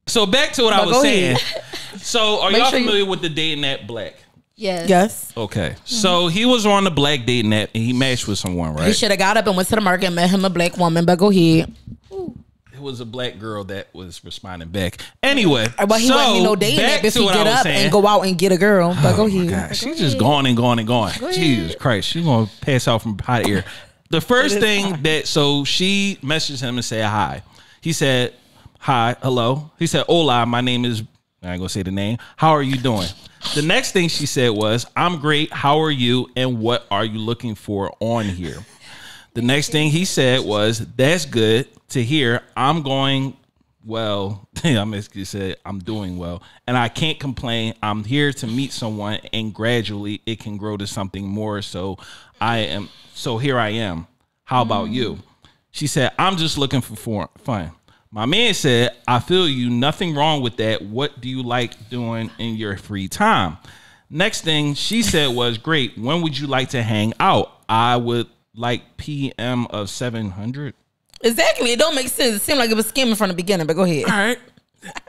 So back to what I was saying. So are y'all familiar with the dating app Black? Yes. Okay. So he was on the Black dating app and he matched with someone, right? He should have got up and went to the market and met him a black woman, but go ahead. It was a black girl that was responding back. Anyway, but he wasn't no dating app if he get up and go out and get a girl. But go ahead. God, she's just going and going and going. Jesus Christ, she's gonna pass out from hot air. The first thing so she messaged him and said hi. He said, hi, hello. He said, hola, my name is, I ain't gonna say the name. How are you doing? The next thing she said was, I'm great. How are you? And what are you looking for on here? The next thing he said was, that's good to hear. I'm going well. I basically said, I'm doing well. And I can't complain. I'm here to meet someone and gradually it can grow to something more. So here I am. How about you? She said, I'm just looking for fun. My man said, I feel you. Nothing wrong with that. What do you like doing in your free time? Next thing she said was, great. When would you like to hang out? I would like PM of 700. Exactly. It don't make sense. It seemed like it was skimming from the beginning, but go ahead.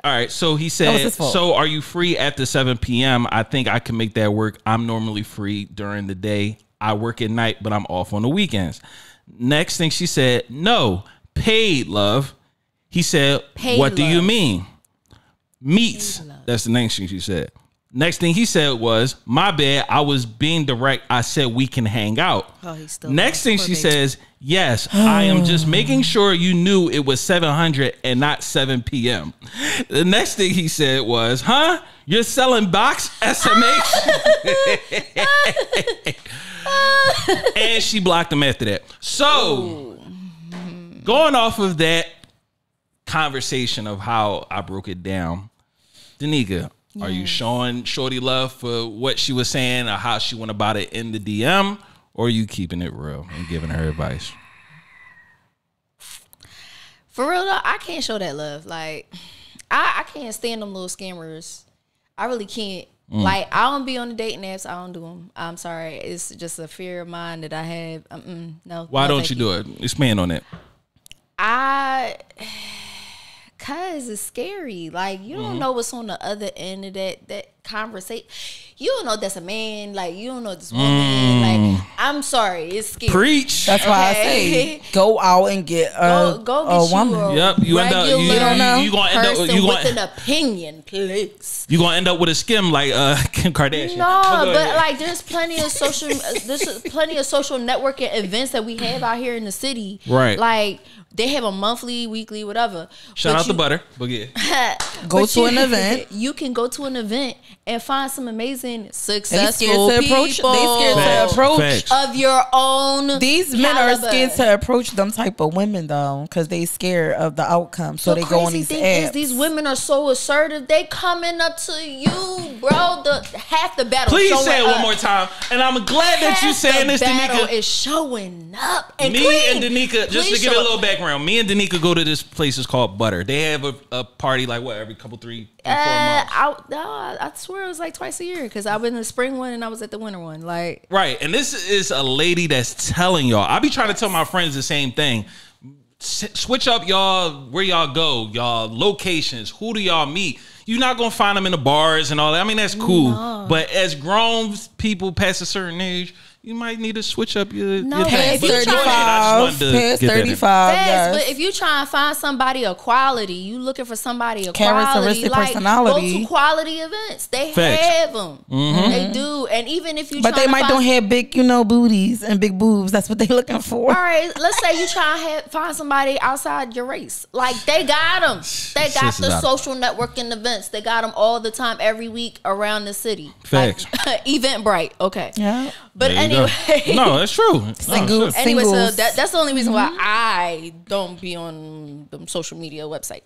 All right. So he said, so are you free after 7 p.m.? I think I can make that work. I'm normally free during the day. I work at night, but I'm off on the weekends. Next thing she said, no, paid love. He said, what do you mean? Meets. That's the next thing she said. Next thing he said was, my bad, I was being direct. I said we can hang out. Next thing she says, yes, I am just making sure you knew it was 700 and not 7 p.m. The next thing he said was, huh? You're selling box SMH? And she blocked him after that. So, going off of that conversation of how I broke it down, Danica, are you showing Shorty love for what she was saying or how she went about it in the DM, or are you keeping it real and giving her advice? For real though, I can't show that love. Like, I can't stand them little scammers. I really can't. Like, I don't be on the dating apps. I don't do them. I'm sorry. It's just a fear of mine that I have. No. Why don't you do it? Expand on that. Cause it's scary. Like, you don't know what's on the other end of that conversation. You don't know that's a man. Like, you don't know this woman. Like, I'm sorry, it's scary. Preach. That's why I say go out and get a woman. Yep, you end up you gonna end up with an opinion, please. You gonna end up with a skim like Kim Kardashian. No, but like there's plenty of social networking events that we have out here in the city. Right. Like, they have a monthly, weekly, whatever. Shout out to Butter. But yeah. Go to an event. You can go to an event and find some amazing, successful people. They scared to approach of your own. These men are scared to approach them type of women though, because they scared of the outcome. So they go on these apps. These women are so assertive. They coming up to you, bro. Half the battle. Please say it one more time. And I'm glad that you saying this, Danica. Battle is showing up. And me and Danica, just to give it a little background, me and Danica go to this place. It's called Butter. They have a party like what, every couple 3-4 months. I swear it was like twice a year because I was in the spring one and I was at the winter one. Like, right. And this is a lady that's telling y'all. I be trying to tell my friends the same thing. Switch up y'all where y'all go, y'all locations. Who do y'all meet? You're not gonna find them in the bars and all that. I mean, that's cool. No. But as grown people past a certain age, you might need to switch up your past 35. Past 35. Yes. But if you try and find somebody of quality, you looking for somebody of quality, like, personality. Go to quality events. They have them. They do. And even if you, but they might don't have big, booties and big boobs. That's what they looking for. All right. Let's say you try and find somebody outside your race. Like, they got them. They got the social networking events. They got them all the time, every week around the city. Facts. Like, Eventbrite. Okay. Yeah. But anyway, no, that's true. Anyway, so that's the only reason why I don't be on the social media website.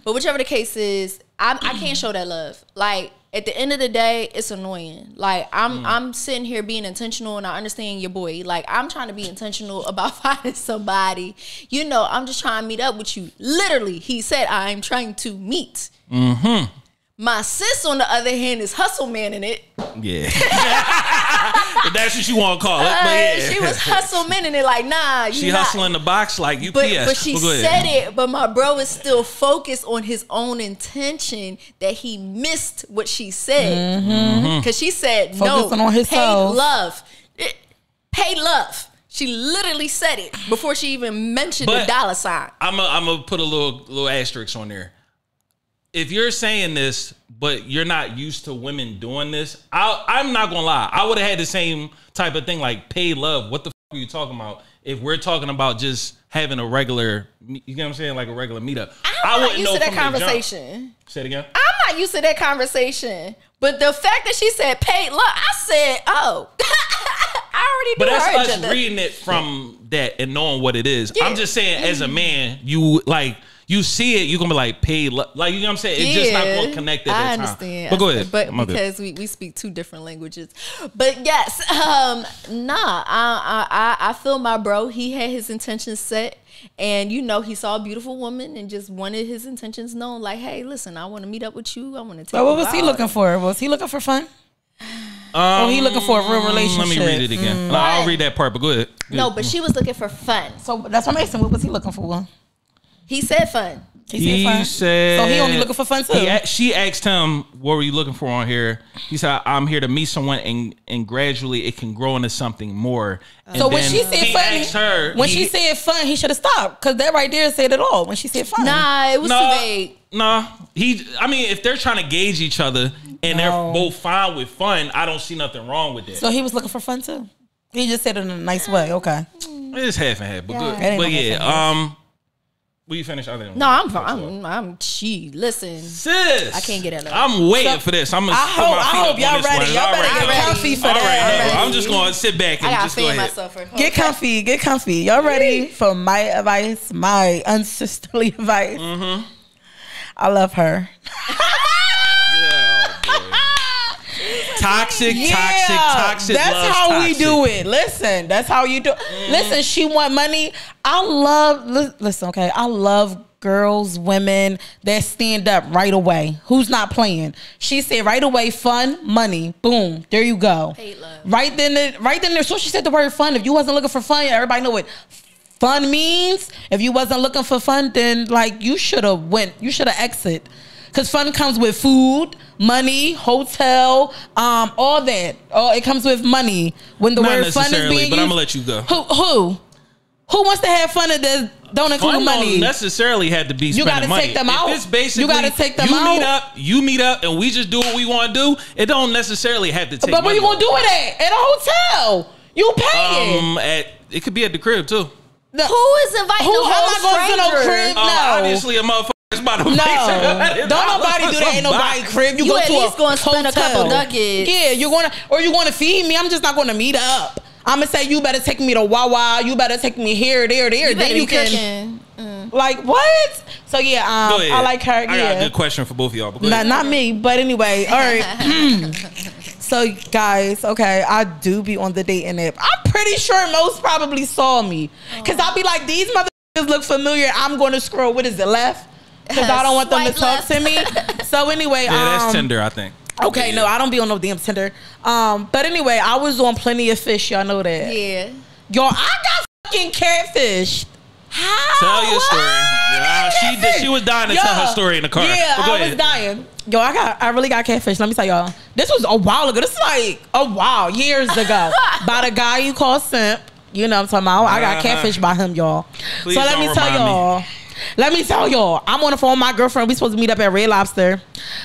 But whichever the case is, I can't show that love. Like, at the end of the day, it's annoying. Like, I'm sitting here being intentional, and I understand your boy. Like, I'm trying to be intentional about finding somebody. I'm just trying to meet up with you. Literally, he said, I'm trying to meet. My sis, on the other hand, is hustle man in it. Yeah. That's what you want to call it. But yeah. She was hustling it like, nah. She hustling the box like UPS. But she said it. But my bro is still focused on his own intention that he missed what she said. Because she said, focusing on his love. Pay love. She literally said it before she even mentioned the dollar sign. I'm gonna put a little asterisk on there. If you're saying this, but you're not used to women doing this, I'm not gonna lie. I would have had the same type of thing, like pay love. What the fuck are you talking about? If we're talking about just having a regular, you know what I'm saying, like a regular meetup. I'm not used to that conversation. Say it again. I'm not used to that conversation. But the fact that she said paid love, I said, oh. I already knew. But that's us reading it from that and knowing what it is. Yeah. I'm just saying, as a man, you see it, you're gonna be like paid love. Like, you know what I'm saying? It's just not gonna connect at that time. I understand. But go ahead. But because we speak two different languages. But yes, I feel my bro. He had his intentions set. And, he saw a beautiful woman and just wanted his intentions known. Like, hey, listen, I want to meet up with you. I want to take you what was he looking for? Was he looking for fun? Or he looking for a real relationship? Let me read it again. I'll read that part, but go ahead. No, but she was looking for fun. So that's what I'm asking. What was he looking for? He said fun. He said so he only looking for fun too. She asked him, what were you looking for on here? He said, I'm here to meet someone and gradually it can grow into something more. So when she said fun, she said fun, he should have stopped, because that right there said it all. When she said fun, it was too vague. If they're trying to gauge each other and they're both fine with fun, I don't see nothing wrong with that. So he was looking for fun too. He just said it in a nice way. Okay, it's half and half, but good. But yeah, will you finish? No, I'm cheap. Listen, sis, I can't get it. I'm waiting for this. I hope y'all ready. Y'all better get comfy for that. I'm just going to sit back and just go ahead. Get comfy. Y'all ready for my advice? My unsisterly advice. I love her. Toxic. That's how we do it. Listen, that's how you do it. Listen, she want money. I love girls, women that stand up right away. Who's not playing? She said right away, fun, money, boom, there you go. Hate love. Right then there. So she said the word fun. If you wasn't looking for fun, everybody know what fun means. If you wasn't looking for fun, then you should have exit. Because fun comes with food, money, hotel, all that. It comes with money. When the word fun is being used. But I'm going to let you go. Who wants to have fun that don't include fun money? Don't necessarily have to be spending money. You got to take them out. It's basically, you got to take them out. You meet up, and we just do what we want to do. It don't necessarily have to take money. But where you going to do it at? At a hotel. You paying. It could be at the crib, too. Who is inviting a whole stranger? No crib, no. Obviously, a motherfucker. No, don't nobody do that. Ain't nobody crib. You go at to least going to spend a couple ducats. Yeah, you're going to feed me. I'm just not going to meet up. I'm gonna say you better take me to Wawa. You better take me here, there. Then you can. Like what? So yeah, I like her. I got a good question for both of y'all. Not me, but anyway. All right. So guys, okay, I do be on the dating app. I'm pretty sure most probably saw me, because I'll be like, these motherfuckers look familiar. I'm going to scroll. What is it, left? Because I don't want them to talk to me. So anyway, that's Tinder, I think. Okay, no, I don't be on no damn Tinder. But anyway, I was on Plenty of Fish. Y'all know that. Yeah. Y'all, I got fucking catfish. How? Tell your story. She was dying to tell her story in the car. Yeah, I was dying. Yo, I really got catfish. Let me tell y'all. This was a while ago. This is like years ago. By the guy you call Simp. You know what I'm talking about. I got catfish by him, y'all. So let me tell y'all. I'm on the phone with my girlfriend. We supposed to meet up at Red Lobster.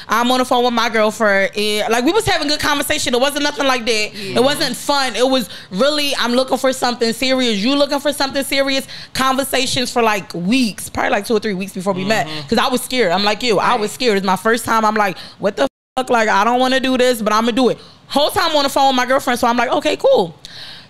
I'm on the phone with my girlfriend, and we was having good conversation. It wasn't nothing like that. Yeah. It wasn't fun. It was really, I'm looking for something serious. You looking for something serious? Conversations for weeks, probably 2 or 3 weeks before we met. Because I was scared. I'm like you. Right. I was scared. It's my first time. I'm like, what the fuck? I don't want to do this, but I'm gonna do it. Whole time on the phone with my girlfriend. So I'm like, okay, cool.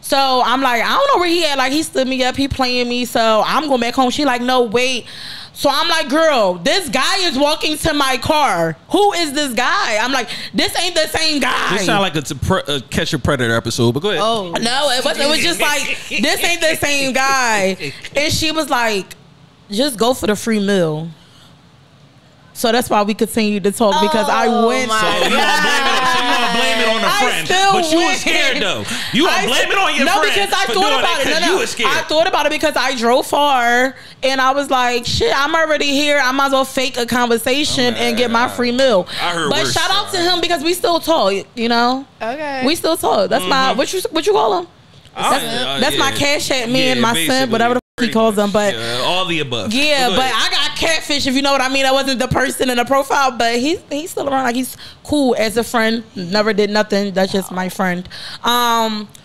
So I'm like, I don't know where he at. He stood me up. He playing me. So I'm going back home. She like, no, wait. So I'm like, girl, this guy is walking to my car. Who is this guy? I'm like, this ain't the same guy. This sound like it's a Catch a Predator episode, but go ahead. Oh, no, it was just like, this ain't the same guy. And she was like, just go for the free meal. So that's why we continued to talk because I went. So you gonna blame it on the friend, but you was scared though. You gonna blame it on your friend? No, because I thought about it. No, you was scared. I thought about it because I drove far and I was like, shit, I'm already here. I might as well fake a conversation and get my free meal. But shout out to him because we still talk. You know. Okay. We still talk. That's my what you call him? That's my cash at me and my son, whatever the fuck he calls them. But all the above. Yeah, but I got catfish, if you know what I mean. I wasn't the person in the profile, but he's still around. Like, he's cool as a friend. Never did nothing. That's just my friend.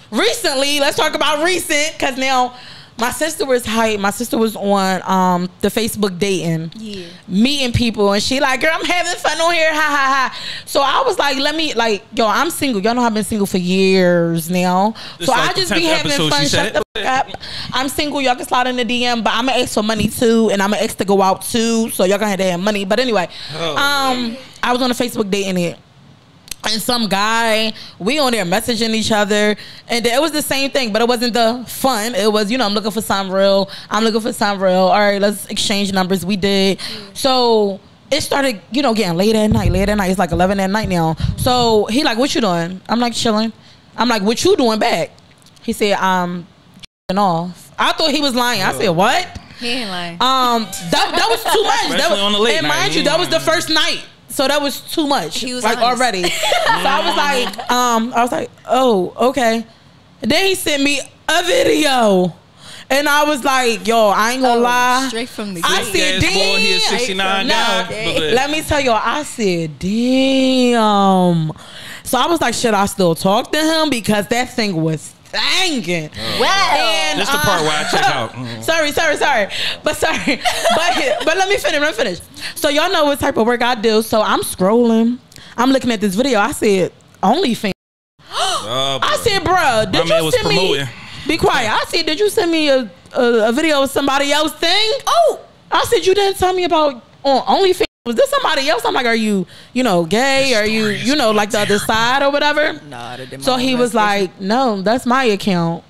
Recently, let's talk about recent, because now my sister was hype. My sister was on the Facebook dating, meeting people, and she like, girl, I'm having fun on here, ha ha ha. So I was like, yo, I'm single. Y'all know I've been single for years now. So like I just be having fun. Shut the fuck up. I'm single. Y'all can slide in the DM, but I'm gonna ask for money too, and I'm gonna ask to go out too. So y'all gonna have to have money. But anyway, I was on the Facebook dating it. And some guy, we on there messaging each other, and it was the same thing, but it wasn't the fun. It was, I'm looking for something real. I'm looking for something real. All right, let's exchange numbers. We did. So it started, getting late at night. It's like 11 at night now. So he like, what you doing? I'm like, chilling. I'm like, what you doing back? He said, I'm off. I thought he was lying. I said, what? He ain't lying. That was too much. That was, on the late and mind you, that was the first night. So that was too much. He was like honest. Already. So I was like, oh, okay. And then he sent me a video. And I was like, yo, I ain't gonna lie. Straight from the gate. I said, damn. Boy, he is 69 now. Let me tell y'all, I said, damn. So I was like, should I still talk to him? Because that thing was thinking. Well, this is the part where I check out. Sorry. But let me finish. So y'all know what type of work I do. So I'm scrolling. I'm looking at this video. I said, OnlyFans. I said, bruh, did you send me? Be quiet. I said, did you send me a video of somebody else's thing? Oh, I said, you didn't tell me about on OnlyFans. Was this somebody else? I'm like, are you, gay? Are you, like the other side or whatever? No, so he was like, no, that's my account.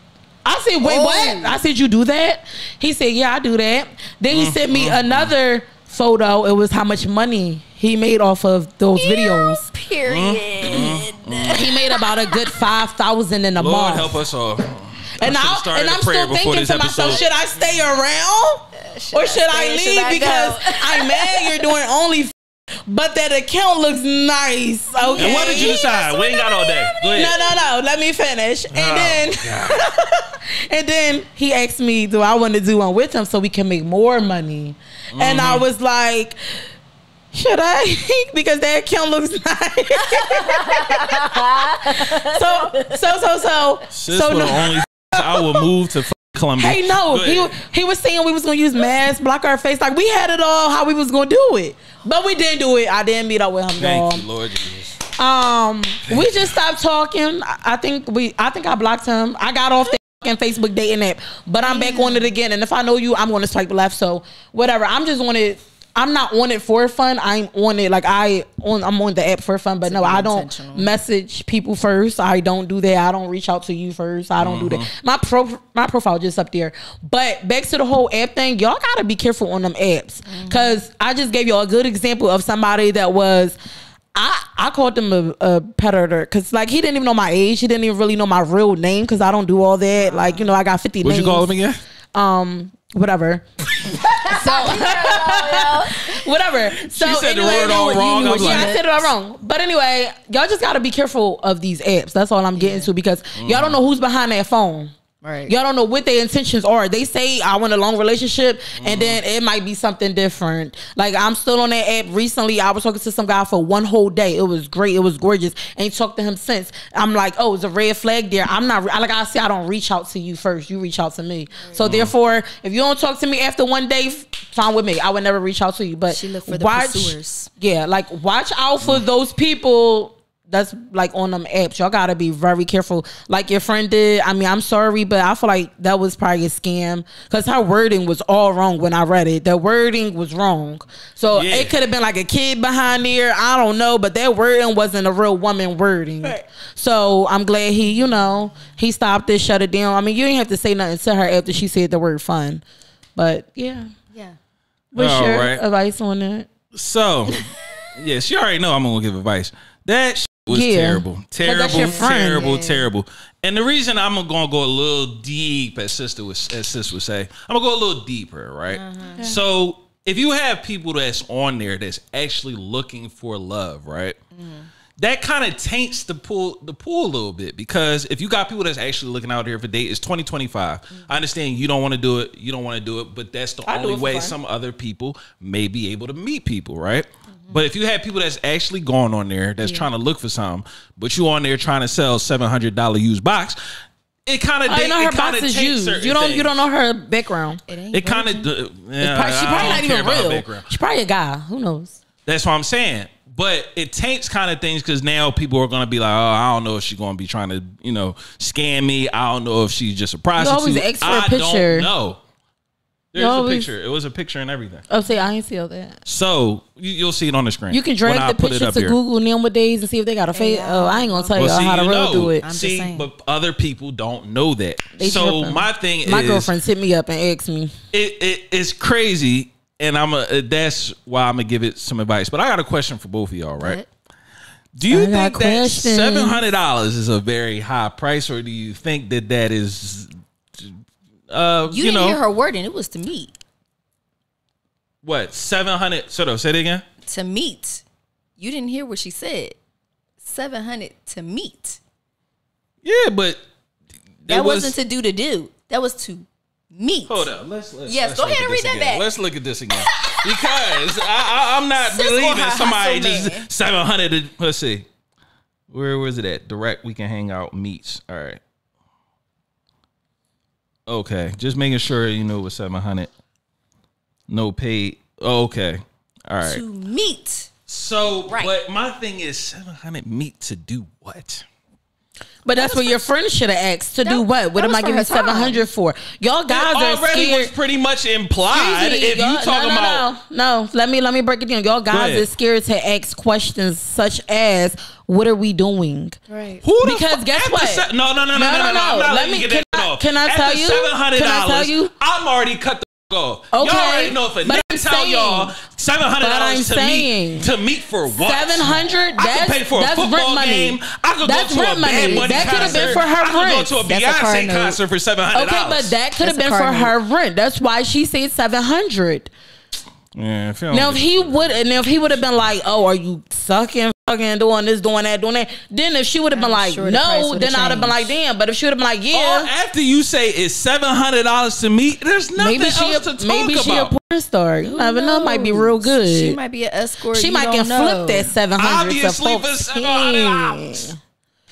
I said, wait, what? I said, you do that? He said, yeah, I do that. Then he sent me another photo. It was how much money he made off of those videos. Period. He made about a good $5,000 in a month. Lord help us all. And I'm still thinking to myself, should I stay around? Or should I leave because I'm mad you're doing OnlyFans, but that account looks nice. Okay. And what did you decide? We ain't got all day. Go ahead. No. Let me finish. And then he asked me, do I want to do one with him so we can make more money? And I was like, should I? Because that account looks nice. So no. I will move to Columbia. Hey, no, he was saying we was gonna use masks, block our face. Like we had it all how we was gonna do it, but we didn't do it. I didn't meet up with him. Thank you, Lord Jesus. We just stopped talking. I think I blocked him. I got off that Facebook dating app, but I'm back on it again. And if I know you, I'm gonna swipe left. So whatever. I'm not on it for fun. I'm on it like I'm on the app for fun. But no, I don't message people first. I don't do that. I don't reach out to you first. I don't do that. My profile just up there. But back to the whole app thing, y'all gotta be careful on them apps. Cause I just gave y'all a good example of somebody that was I called him a predator because like he didn't even know my age. He didn't even really know my real name because I don't do all that. Like, I got 50 names. What'd you call him again? Whatever. Whatever. So she said the word all wrong. I said it all wrong. But anyway, y'all just gotta be careful of these apps. That's all I'm getting to because y'all don't know who's behind that phone. Right. Y'all don't know what their intentions are. They say I want a long relationship, and then it might be something different. Like I'm still on that app. Recently, I was talking to some guy for one whole day. It was great. It was gorgeous. Ain't talked to him since. I'm like, oh, it's a red flag there. I'm not. Like I say, I don't reach out to you first. You reach out to me. So therefore, if you don't talk to me after one day, fine with me. I would never reach out to you. But she look for the pursuers. Yeah, like watch out for those people. That's like on them apps. Y'all gotta be very careful. Like your friend did. I mean, I'm sorry, but I feel like that was probably a scam because her wording was all wrong when I read it. The wording was wrong. So it could have been like a kid behind there. I don't know, but that wording wasn't a real woman wording. Right. So I'm glad he stopped it, shut it down. I mean, you didn't have to say nothing to her after she said the word fun. But yeah. What's your advice on that? So, yeah, she already know I'm gonna give advice. That shit was terrible. Terrible. And the reason I'm gonna go a little deep, as sis would say, I'm gonna go a little deeper, right? Yeah. So if you have people that's on there that's actually looking for love, right? That kind of taints the pool a little bit, because if you got people that's actually looking out there for date, it's 2025. I understand you don't want to do it, but that's the only way some other people may be able to meet people, right? But if you have people that's actually going on there that's trying to look for something, but you on there trying to sell $700 used box, it kind of her box is used. You don't know her background. It kind of she probably not even real. She probably a guy. Who knows? That's what I'm saying. But it taints kind of things, because now people are going to be like, oh, I don't know if she's going to be trying to, scam me. I don't know if she's just a prostitute. You always ask for a picture. I don't know. There's a picture. It was a picture and everything. Oh, see, I ain't see all that. So you'll see it on the screen. You can drag the picture to Google nowadays and see if they got a face. Oh, I ain't gonna tell y'all how to real do it. But other people don't know that. So my thing is, my girlfriends hit me up and asked me. It's crazy, and that's why I'm gonna give it some advice. But I got a question for both of y'all, right? Do you think that $700 is a very high price, or do you think that is? You didn't hear her wording. It was to meet. What, 700? Say it again. To meet. You didn't hear what she said. 700 to meet. Yeah, but that wasn't to do. That was to meet. Hold up. Let's go ahead and read that back. Let's look at this again, because I'm not believing somebody just 700. Let's see. Where was it at? Direct. We can hang out. Meets. All right. Okay, just making sure it was 700. No paid. Oh, okay, all right. To meet. So, but my thing is, 700 meet to do what? But that's what your friend should have asked. To do what? What am I giving 700 for? Y'all guys are already scared. Was pretty much implied. If you talking about no, let me break it down. Y'all guys are scared to ask questions such as, "What are we doing?" Right. Because guess what? No. Can I tell you? $700. I'm already cut the off. Okay, y'all already know if a nigga tell y'all $700 to meet for what? 700. I could pay for a football game. I could go to a Bad Bunny that could have been concert. for her rent. I could go to a Beyonce concert for $700. Okay, but that could have been for her rent. That's why she said 700. Yeah. Now if he would have been like, "Oh, are you sucking, fucking, doing this, doing that," then if she would have been like, "No," then I would have been like, "Damn." But if she would have been like, "Yeah," after you say it's $700 to meet, there's nothing else to talk about. Maybe she a porn star. You never know. Might be real good. She might be an escort. She might can flip that 700. Obviously, for $700.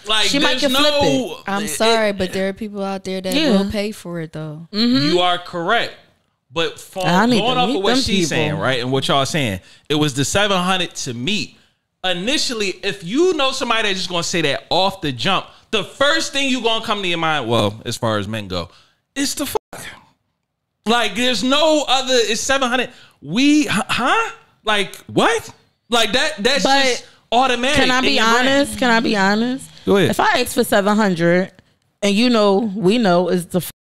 Like, she might can flip it. I'm sorry, but there are people out there that will pay for it though. You are correct. But going off of what she's saying, right, and what y'all saying, it was the 700 to meet. Initially, if you know somebody that's just going to say that off the jump, the first thing you going to come to your mind, well, as far as men go, is the fuck. Like, there's no other, it's 700. Like, what? Like, that's just automatic. Can I be honest? Go ahead. If I ask for 700 and we know is the fuck,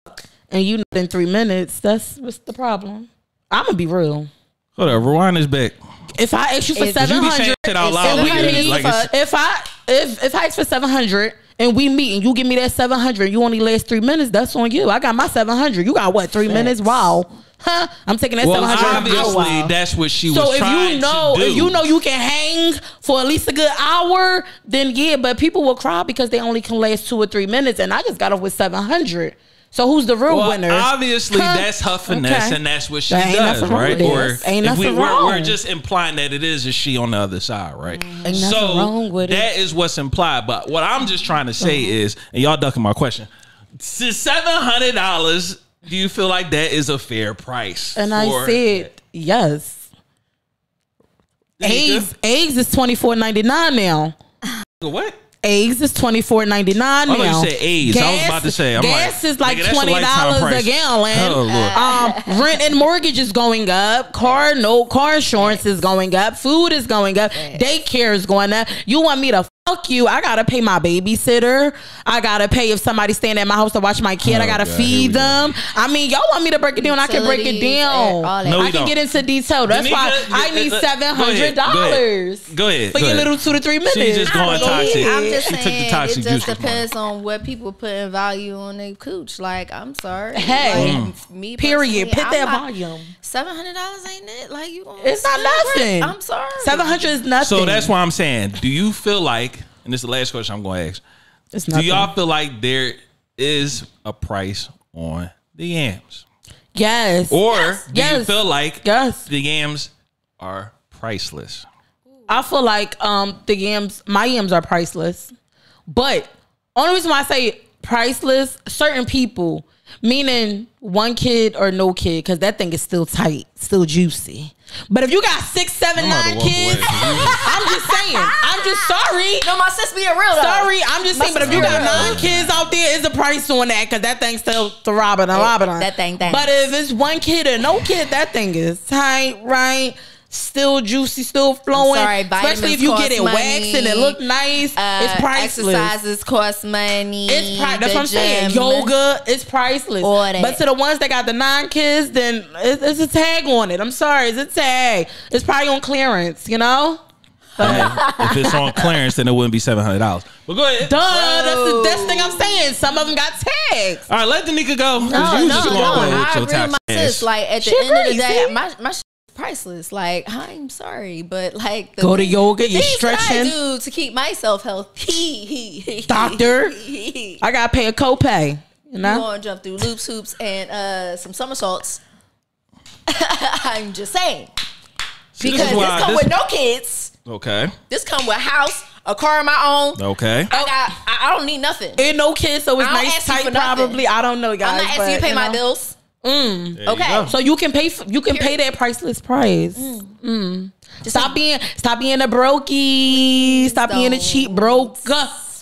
and in 3 minutes, what's the problem? I'm gonna be real. Hold up, rewind this back. If I ask you for 700, if I ask for 700 and we meet and you give me that 700, you only last 3 minutes. That's on you. I got my 700. You got what? 3 minutes? Wow. Huh? I'm taking that 700. Obviously, that's what she was trying to do. If you know you can hang for at least a good hour, then yeah. But people will cry because they only can last 2 or 3 minutes, and I just got off with 700. So who's the real winner? Obviously, that's her finesse, and that's what she does, right? Or if we're just implying that it is a she on the other side, right? Ain't nothing wrong with that is what's implied. But what I'm just trying to say is, and y'all ducking my question, $700. Do you feel like that is a fair price? And I said yes. Eggs is $24.99 now. What? Eggs is $24.99 now. Oh, you said eggs. I was about to say. Gas is like $20 a gallon. Oh, rent and mortgage is going up. Car insurance is going up. Food is going up. Daycare is going up. You want me to Fuck you. I gotta pay my babysitter. I gotta pay if somebody's staying at my house to watch my kid. I gotta feed them. I mean, y'all want me to break it down? I can break it down. No, I can get into detail. That's why I need $700. Go ahead. For your little 2 to 3 minutes. She's just going toxic. I'm just she saying, took the toxic it juice just depends on what people put in value on their cooch. Like, I'm sorry. Hey, like, me period. Put I'm that not, volume. $700 ain't it? Like, you gonna it's not nothing. I'm sorry. 700 is nothing. So that's why I'm saying, do you feel like, and this is the last question I'm going to ask, do y'all feel like there is a price on the yams? Yes. Or do you feel like the yams are priceless? I feel like my yams are priceless. But only reason why I say priceless, certain people, meaning one kid or no kid, because that thing is still tight, still juicy. But if you got 6, 7, 9 kids, I'm just saying. I'm just sorry. No, my sis being real though. Sorry, I'm just saying. But if you got 9 kids out there, it's a price on that because that thing's still throbbing and robbing. That thing. But if it's one kid or no kid, that thing is tight, right? Still juicy, still flowing. Sorry, especially if you get it waxed and it look nice. It's priceless. Exercises cost money. That's what I'm saying. Yoga is priceless. But to the ones that got the 9 kids, then it's a tag on it. I'm sorry, it's a tag. It's probably on clearance, you know. If it's on clearance, then it wouldn't be $700. But go ahead. Duh, that's the thing I'm saying. Some of them got tags. All right, let the nigga go. I agree with my sis. Like at the end of the day, my priceless. Like, I'm sorry, but like go to yoga, you're stretching. I do to keep myself healthy. Doctor, I gotta pay a copay. You know, I'm gonna jump through loops, hoops, and some somersaults. I'm just saying. Because this come with no kids. Okay. This come with house, a car of my own. Okay. I don't need nothing. Ain't no kids, so it's nice, tight. Probably. I don't know, guys. I'm not asking you to pay my bills. Okay, so you can pay that priceless price. Stop being a brokey. Stop being a cheap broke.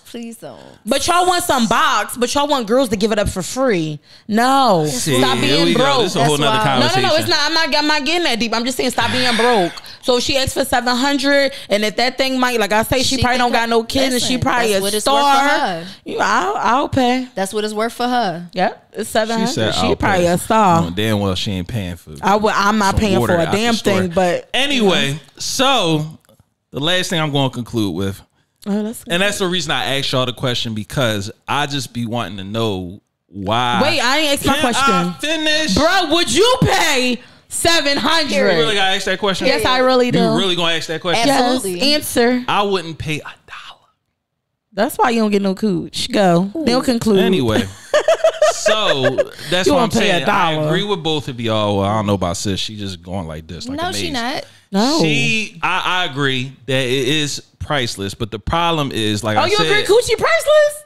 Please don't. But y'all want some box. But y'all want girls to give it up for free. No, stop being broke. This is a whole nother conversation. No, it's not. I'm not getting that deep. I'm just saying stop being broke. So if she asks for 700, and if that thing might, like I say, she probably don't got no kids, and she probably a star. I'll pay. That's what it's worth for her. Yep, it's 700. She probably a star. No, damn well she ain't paying for. I'm not paying for a damn thing. But anyway, so the last thing I'm going to conclude with. And that's the reason I asked y'all the question, because I just be wanting to know why. Wait, I ain't asked my question. I finish? Bro, would you pay 700? You really gotta ask that question? Yes, I really do. You really gonna ask that question? Absolutely. Yes, answer. I wouldn't pay $1. That's why you don't get no cooch. Go. They'll conclude. Anyway. So that's what I'm saying. I agree with both of y'all. Well, I don't know about sis. She just going like this. Like no, she not. No. I agree that it is priceless, but the problem is, like I said. Oh, you agree coochie priceless?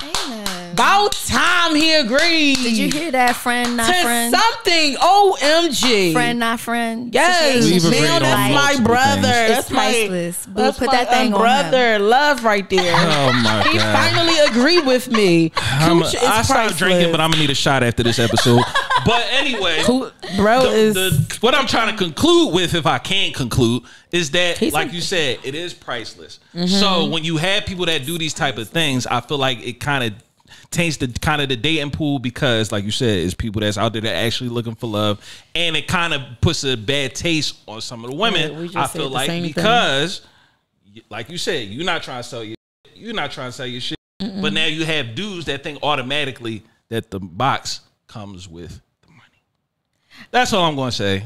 Amen. About time he agreed. Did you hear that? Friend, not friend. Something. OMG. Friend, not friend. Yes. Man, that's my brother. That's priceless. That's put that thing brother. On him. Love right there. Oh my God. He finally agreed with me. I stopped drinking, but I'm gonna need a shot after this episode. But anyway, what I'm trying to conclude with, if I can conclude, is that, like you said, it is priceless. So when you have people that do these type of things, I feel like it kind of taints the dating pool, because, like you said, it's people that's out there that actually looking for love, and it kind of puts a bad taste on some of the women. I feel like, because, like you said, you're not trying to sell your shit, but now you have dudes that think automatically that the box comes with the money. That's all I'm going to say.